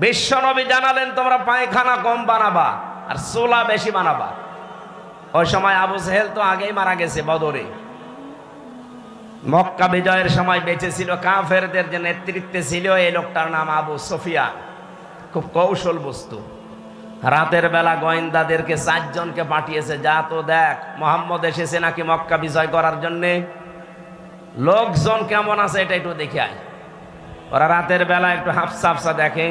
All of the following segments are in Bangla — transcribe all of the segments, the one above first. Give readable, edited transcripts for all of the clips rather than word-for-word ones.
বিশ্বনবী জানালেন তোমরা পায়খানা কম বানাবা আর চুলা বেশি বানাবা। ওই সময় আবু জেহেল তো আগেই মারা গেছে বদরে। মক্কা বিজয়ের সময় বেঁচে ছিল, কাফেরদের যে নেতৃত্বে ছিল এই লোকটার নাম আবু সুফিয়ান। খুব কৌশল বস্তু। রাতের বেলা গোয়েন্দাদেরকে 4 জনকে পাঠিয়েছে, যা তো দেখ মোহাম্মদ এসেছে নাকি মক্কা বিজয় করার জন্যে, লোকজন কেমন আছে এটা একটু দেখে আয়। ওরা রাতের বেলা একটু হাফসা হাফসা দেখে,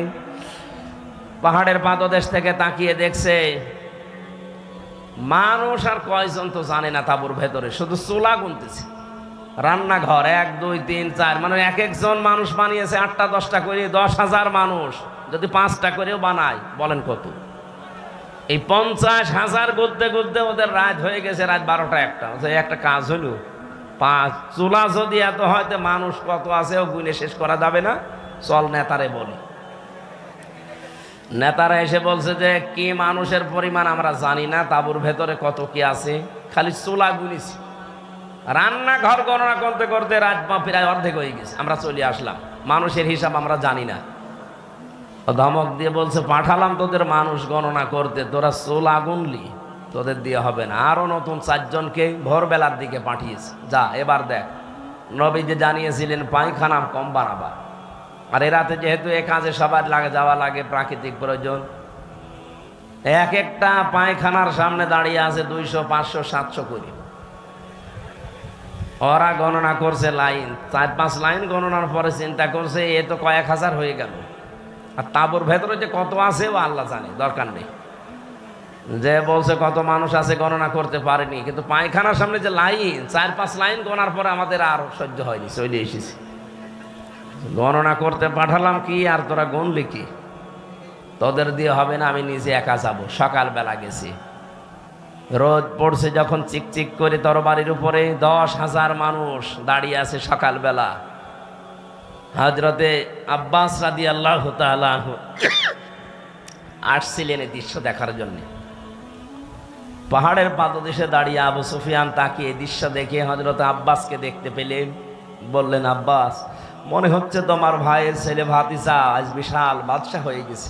পাহাড়ের পাদদেশ থেকে তাকিয়ে দেখছে মানুষ আর কয়জন তো জানে না তাঁবুর ভেতরে, শুধু চুলা গুনতেছে। রান্নাঘর 1 2 3 4 মানে এক একজন মানুষ বানিয়েছে 8টা 10টা করে, 10,000 মানুষ যদি 5টা করেও বানায় বলেন কত? এই 50,000 গুনতে গুনতে ওদের রাত হয়ে গেছে, রাত 12টা 1টা। একটা কাজ হলো, 5 চুলা যদি এত হয়তো মানুষ কত আছে ও গুনে শেষ করা যাবে না, চল নেতারে বলি। নেতারা এসে বলছে যে কি মানুষের পরিমাণ আমরা জানি না, তাঁবুর ভেতরে কত কি আছে, খালি চুলা গুনেছি। রান্নাঘর গণনা করতে করতে রাত প্রায় অর্ধেক হয়ে গেছে, আমরা চলে আসলাম, মানুষের হিসাব আমরা জানি না। ধমক দিয়ে বলছে পাঠালাম তোদের মানুষ গণনা করতে, তোরা চুলা গুনলি, তোদের দিয়ে হবে না। আরো নতুন 4 জনকে ভোরবেলার দিকে পাঠিয়েছে, যা এবার দেখ। নবী যে জানিয়েছিলেন পায়খানা কম বানাবা, আর এ রাতে যেহেতু এ কাজে সবার যাওয়া লাগে, প্রাকৃতিক প্রয়োজন, এক একটা পায়খানার সামনে দাঁড়িয়ে আছে 200 500 700 করে। ওরা গণনা করছে লাইন, 4-5 লাইন গণনার পরে চিন্তা করছে এ তো কয়েক হাজার হয়ে গেল, আর তাঁবুর ভেতরে যে কত আছে ও আল্লাহ জানে, দরকার নেই। যে বলছে কত মানুষ আছে গণনা করতে পারেনি, কিন্তু পায়খানার সামনে যে লাইন, 4-5 লাইন গণার পরে আমাদের আর সহ্য হয়নি, চলে এসেছি। গণনা করতে পাঠালাম কি আর তোরা গুনলি কি, তোদের দিয়ে হবে না, আমি নিজে একা যাব। সকালবেলা গেছি, রোদ পড়ছে যখন, চিকচিক করে তরবারির উপরে 10,000 মানুষ দাঁড়িয়ে আছে সকালবেলা। হযরতে আব্বাস রাদিয়াল্লাহু তাআলা আসছিলেন এই দৃশ্য দেখার জন্য। পাহাড়ের পাদদেশে দাঁড়িয়ে আবু সুফিয়ান তাকিয়ে দৃশ্য দেখে হযরত আব্বাসকে দেখতে পেলেন। বললেন, আব্বাস মনে হচ্ছে তোমার ভাইয়ের ছেলে ভাতিজা আজ বিশাল বাদশা হয়ে গেছে।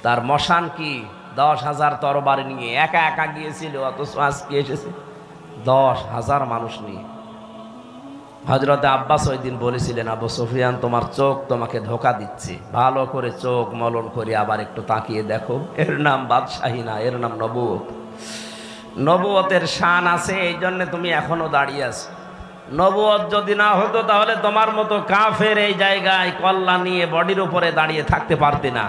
তার মশান কি 10,000 তরবারি নিয়ে একা একা গিয়েছিল, অথচ আজকে এসেছে 10,000 মানুষ নিয়ে। হযরতে আব্বাস ওই দিন বলেছিলেন, আবু সুফিয়ান তোমার চোখ তোমাকে ধোকা দিচ্ছে, ভালো করে চোখ মলন করে আবার একটু তাকিয়ে দেখো, এর নাম বাদশাহী না, এর নাম নবুয়ত। নবুয়তের শান আছে, এই জন্য তুমি এখনো দাঁড়িয়ে আছো। নবুয়ত যদি না হতো তাহলে তোমার মতো কাফের এই জায়গায় কল্লা নিয়ে বডির উপরে দাঁড়িয়ে থাকতে পারতে না।